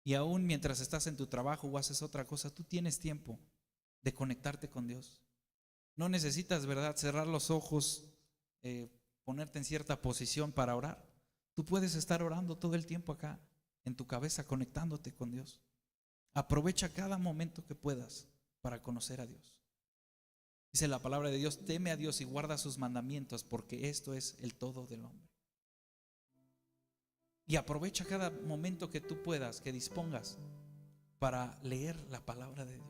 Y aún mientras estás en tu trabajo o haces otra cosa, tú tienes tiempo de conectarte con Dios. No necesitas, ¿verdad?, cerrar los ojos, ponerte en cierta posición para orar. Tú puedes estar orando todo el tiempo acá en tu cabeza, conectándote con Dios. Aprovecha cada momento que puedas para conocer a Dios. Dice la palabra de Dios, teme a Dios y guarda sus mandamientos, porque esto es el todo del hombre. Y aprovecha cada momento que tú puedas, que dispongas para leer la palabra de Dios.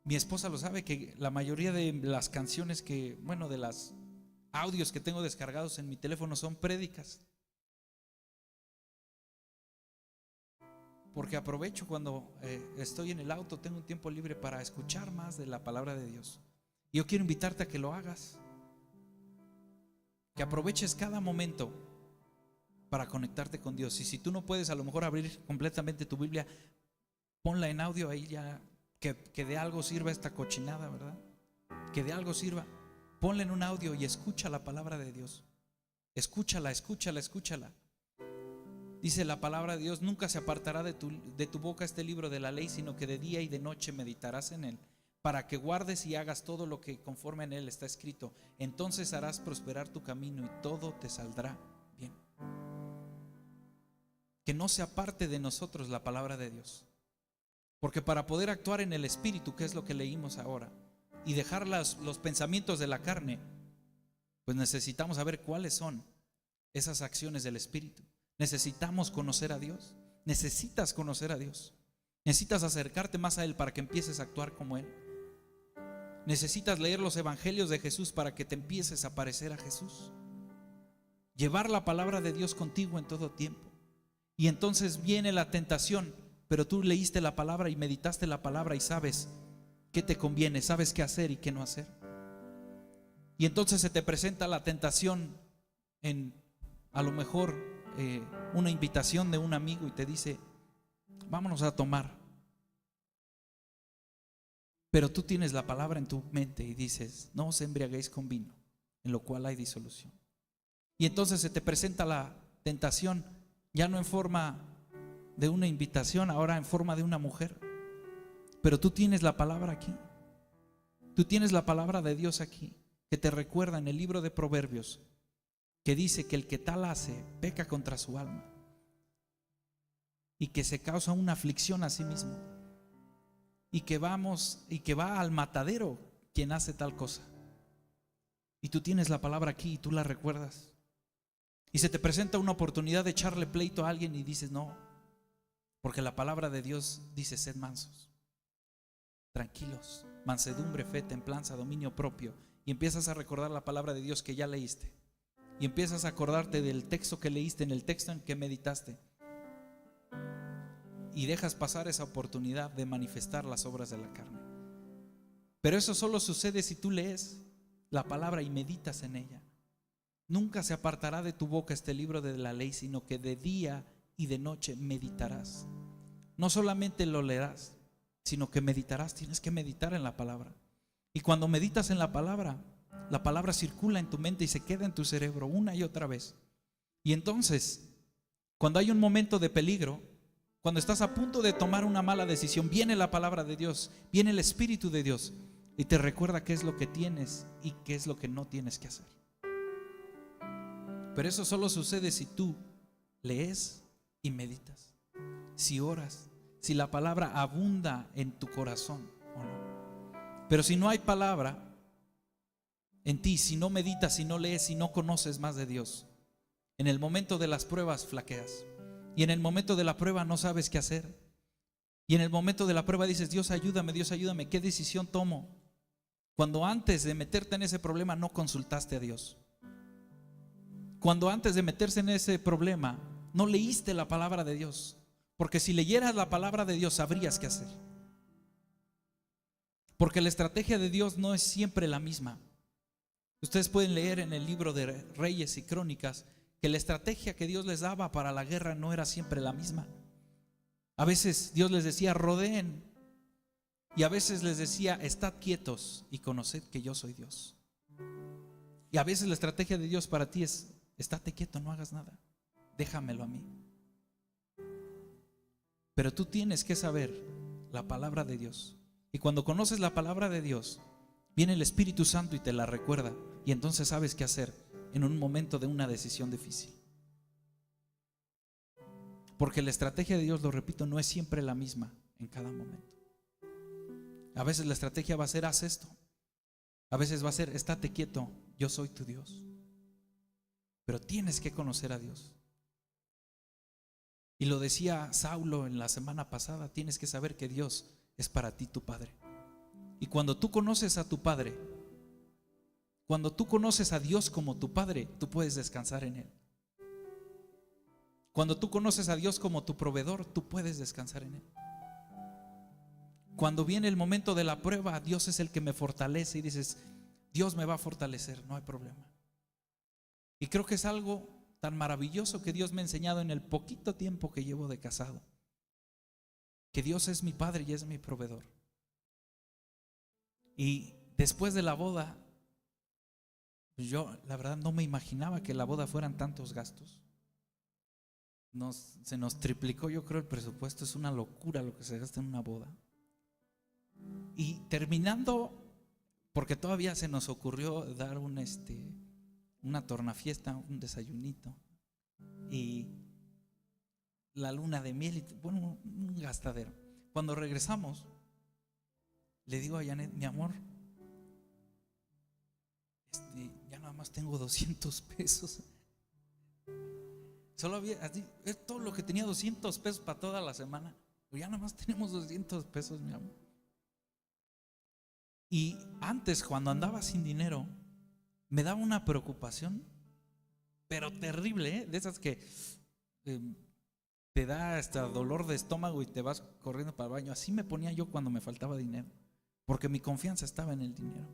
Mi esposa lo sabe, que la mayoría de las canciones de las audios que tengo descargados en mi teléfono son prédicas. Porque aprovecho cuando estoy en el auto, tengo un tiempo libre para escuchar más de la palabra de Dios. Yo quiero invitarte a que lo hagas, que aproveches cada momento para conectarte con Dios. Y si tú no puedes a lo mejor abrir completamente tu Biblia, ponla en audio ahí ya, que de algo sirva esta cochinada, ¿verdad? Que de algo sirva. Ponla en un audio y escucha la palabra de Dios. Escúchala, escúchala, escúchala. Dice la palabra de Dios, nunca se apartará de tu boca este libro de la ley, sino que de día y de noche meditarás en él, para que guardes y hagas todo lo que conforme en él está escrito. Entonces harás prosperar tu camino y todo te saldrá bien. Que no se aparte de nosotros la palabra de Dios. Porque para poder actuar en el Espíritu, que es lo que leímos ahora, y dejar los pensamientos de la carne, pues necesitamos saber cuáles son esas acciones del Espíritu. Necesitamos conocer a Dios. Necesitas conocer a Dios. Necesitas acercarte más a Él para que empieces a actuar como Él. Necesitas leer los evangelios de Jesús para que te empieces a parecer a Jesús. Llevar la palabra de Dios contigo en todo tiempo. Y entonces viene la tentación, pero tú leíste la palabra y meditaste la palabra y sabes qué te conviene, sabes qué hacer y qué no hacer. Y entonces se te presenta la tentación en a lo mejor una invitación de un amigo y te dice: vámonos a tomar. Pero tú tienes la palabra en tu mente y dices: no os embriaguéis con vino, en lo cual hay disolución. Y entonces se te presenta la tentación, ya no en forma de una invitación, ahora en forma de una mujer. Pero tú tienes la palabra aquí. Tú tienes la palabra de Dios aquí, que te recuerda en el libro de Proverbios, que dice que el que tal hace peca contra su alma y que se causa una aflicción a sí mismo, y que va al matadero quien hace tal cosa. Y tú tienes la palabra aquí y tú la recuerdas. Y se te presenta una oportunidad de echarle pleito a alguien y dices: no, porque la palabra de Dios dice: sed mansos, tranquilos, mansedumbre, fe, templanza, dominio propio. Y empiezas a recordar la palabra de Dios que ya leíste. Y empiezas a acordarte del texto que leíste, en el texto en que meditaste. Y dejas pasar esa oportunidad de manifestar las obras de la carne. Pero eso solo sucede si tú lees la palabra y meditas en ella. Nunca se apartará de tu boca este libro de la ley, sino que de día y de noche meditarás. No solamente lo leerás, sino que meditarás. Tienes que meditar en la palabra. Y cuando meditas en la palabra circula en tu mente y se queda en tu cerebro una y otra vez. Y entonces, cuando hay un momento de peligro, cuando estás a punto de tomar una mala decisión, viene la palabra de Dios, viene el Espíritu de Dios y te recuerda qué es lo que tienes y qué es lo que no tienes que hacer. Pero eso solo sucede si tú lees y meditas, si oras, si la palabra abunda en tu corazón o no. Pero si no hay palabra en ti, si no meditas, si no lees, si no conoces más de Dios, en el momento de las pruebas flaqueas. Y en el momento de la prueba no sabes qué hacer. Y en el momento de la prueba dices: Dios ayúdame, ¿qué decisión tomo? Cuando antes de meterte en ese problema no consultaste a Dios. Cuando antes de meterse en ese problema no leíste la palabra de Dios. Porque si leyeras la palabra de Dios sabrías qué hacer. Porque la estrategia de Dios no es siempre la misma. Ustedes pueden leer en el libro de Reyes y Crónicas que la estrategia que Dios les daba para la guerra no era siempre la misma. A veces Dios les decía: rodeen. Y a veces les decía: estad quietos y conoced que yo soy Dios. Y a veces la estrategia de Dios para ti es: estate quieto, no hagas nada, déjamelo a mí. Pero tú tienes que saber la palabra de Dios. Y cuando conoces la palabra de Dios, viene el Espíritu Santo y te la recuerda. Y entonces sabes qué hacer en un momento de una decisión difícil. Porque la estrategia de Dios, lo repito, no es siempre la misma en cada momento. A veces la estrategia va a ser: haz esto. A veces va a ser: estate quieto, yo soy tu Dios. Pero tienes que conocer a Dios. Y lo decía Saulo en la semana pasada: tienes que saber que Dios es para ti tu Padre. Y cuando tú conoces a tu Padre, cuando tú conoces a Dios como tu Padre, tú puedes descansar en Él. Cuando tú conoces a Dios como tu proveedor, tú puedes descansar en Él. Cuando viene el momento de la prueba, Dios es el que me fortalece y dices: Dios me va a fortalecer, no hay problema. Y creo que es algo tan maravilloso que Dios me ha enseñado en el poquito tiempo que llevo de casado, que Dios es mi Padre y es mi proveedor. Y después de la boda, yo la verdad no me imaginaba que la boda fueran tantos gastos. Se nos triplicó, yo creo, el presupuesto. Es una locura lo que se gasta en una boda. Y terminando, porque todavía se nos ocurrió dar una tornafiesta, un desayunito y la luna de miel, y bueno, un gastadero. Cuando regresamos, le digo a Janet: mi amor, ya nada más tengo 200 pesos. Solo había, es todo lo que tenía, 200 pesos para toda la semana. Pero ya nada más tenemos 200 pesos, mi amor. Y antes, cuando andaba sin dinero, me daba una preocupación, pero terrible, de esas que te da hasta dolor de estómago y te vas corriendo para el baño. Así me ponía yo cuando me faltaba dinero, porque mi confianza estaba en el dinero.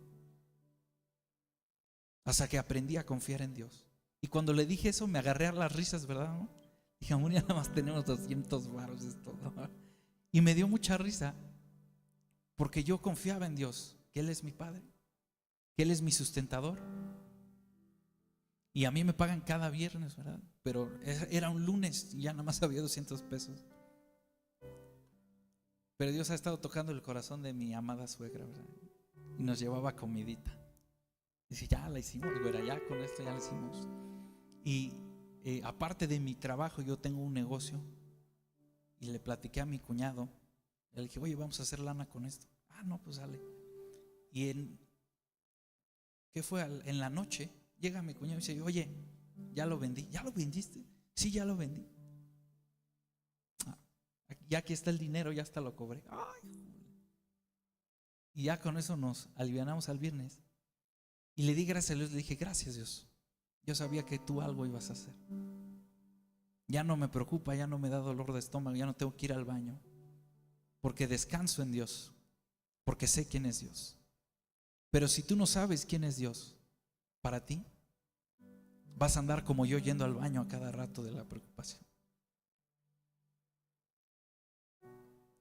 Hasta que aprendí a confiar en Dios. Y cuando le dije eso, me agarré a las risas, ¿verdad? ¿No? Dije: amor, ya nada más tenemos 200 varos, es todo. Y me dio mucha risa, porque yo confiaba en Dios, que Él es mi Padre, que Él es mi sustentador. Y a mí me pagan cada viernes, ¿verdad? Pero era un lunes y ya nada más había 200 pesos. Pero Dios ha estado tocando el corazón de mi amada suegra, ¿verdad? Y nos llevaba comidita. Dice: ya la hicimos, güera, ya con esto ya la hicimos. Y aparte de mi trabajo, yo tengo un negocio. Y le platiqué a mi cuñado. Le dije: oye, vamos a hacer lana con esto. Ah, no, pues sale. Y ¿qué fue? En la noche llega mi cuñado y dice: oye, ya lo vendí. ¿Ya lo vendiste? Sí, ya lo vendí. Ya aquí está el dinero, ya hasta lo cobré. Ay. Y ya con eso nos alivianamos al viernes. Y le di gracias a Dios, le dije: gracias, Dios. Yo sabía que tú algo ibas a hacer. Ya no me preocupa, ya no me da dolor de estómago, ya no tengo que ir al baño, porque descanso en Dios, porque sé quién es Dios. Pero si tú no sabes quién es Dios para ti, vas a andar como yo, yendo al baño a cada rato de la preocupación.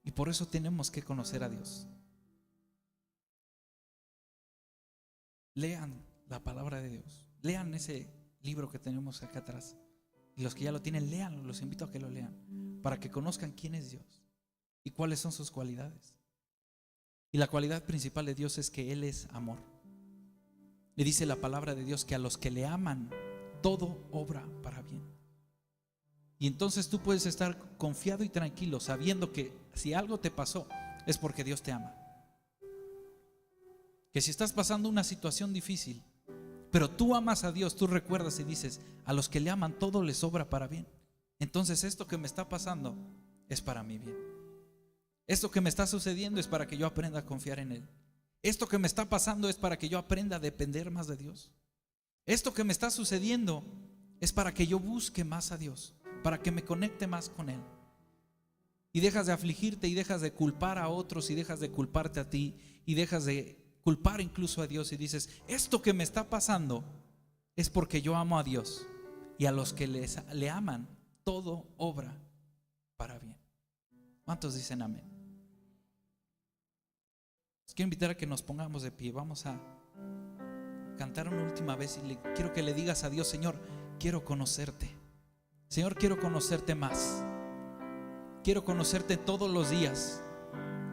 Y por eso tenemos que conocer a Dios. Lean la palabra de Dios. Lean ese libro que tenemos acá atrás. Y los que ya lo tienen, léanlo. Los invito a que lo lean, para que conozcan quién es Dios y cuáles son sus cualidades. Y la cualidad principal de Dios es que Él es amor. Le dice la palabra de Dios que a los que le aman, todo obra para bien. Y entonces tú puedes estar confiado y tranquilo, sabiendo que si algo te pasó, es porque Dios te ama. Que si estás pasando una situación difícil, pero tú amas a Dios, tú recuerdas y dices: a los que le aman todo les obra para bien. Entonces esto que me está pasando es para mi bien. Esto que me está sucediendo es para que yo aprenda a confiar en Él. Esto que me está pasando es para que yo aprenda a depender más de Dios. Esto que me está sucediendo es para que yo busque más a Dios, para que me conecte más con Él. Y dejas de afligirte y dejas de culpar a otros y dejas de culparte a ti y dejas de culpar incluso a Dios y dices: esto que me está pasando es porque yo amo a Dios, y a los que le aman todo obra para bien. ¿Cuántos dicen amén? Les quiero invitar a que nos pongamos de pie. Vamos a cantar una última vez y quiero que le digas a Dios: Señor, quiero conocerte. Señor, quiero conocerte más. Quiero conocerte todos los días.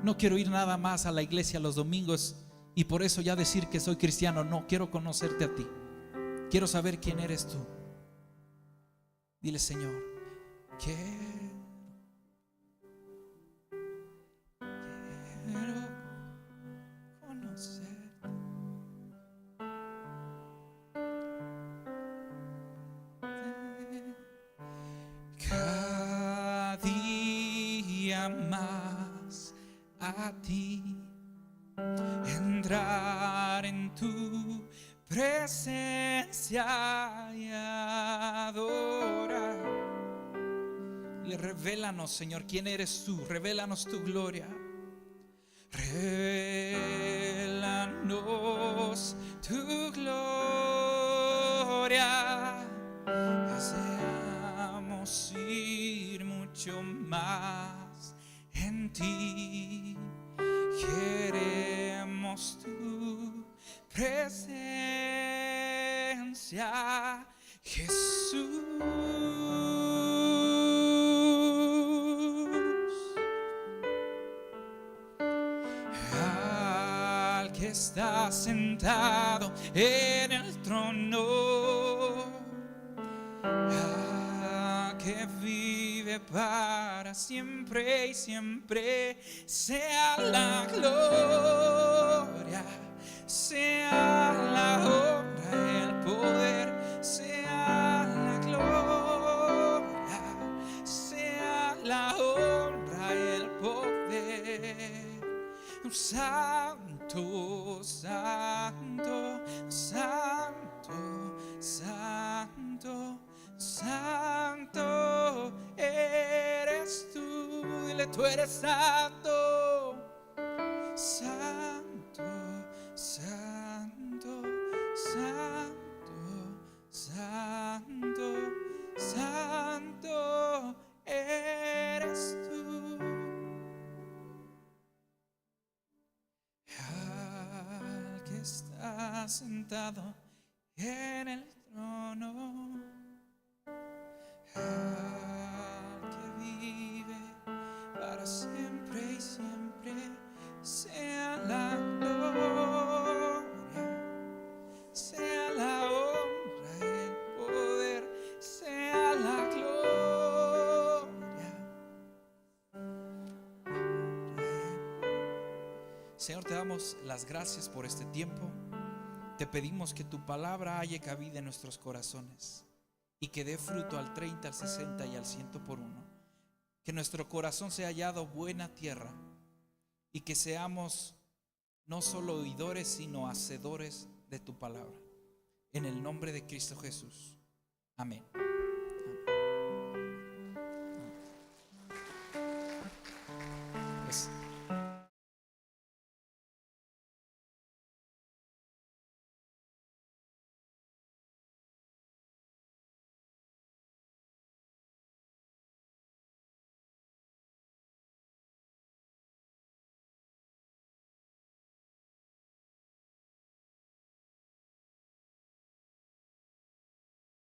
No quiero ir nada más a la iglesia los domingos y por eso ya decir que soy cristiano. No, quiero conocerte a ti. Quiero saber quién eres tú. Dile: Señor, quiero conocerte. Cada día más a ti, entrar en tu presencia y adorar. Le revélanos, Señor, quién eres tú. Revélanos tu gloria. Revélanos tu gloria. Deseamos ir mucho más en ti. Queremos tu presencia, Jesús. está sentado en el trono, que vive para siempre y siempre, sea la gloria, sea la honra, el poder, sea la gloria, sea la honra, el poder. Santo, santo, santo, santo, santo eres tú. Dile, tú eres santo, santo, santo, santo, santo, santo eres tú. Al que está sentado en el trono, al que vive para siempre y siempre, sea la gloria, sea la honra, el poder, sea la gloria. Señor, te damos las gracias por este tiempo. Te pedimos que tu palabra haya cabida en nuestros corazones y que dé fruto al 30, al 60 y al 100 por uno. Que nuestro corazón sea hallado buena tierra y que seamos no solo oidores, sino hacedores de tu palabra. En el nombre de Cristo Jesús. Amén.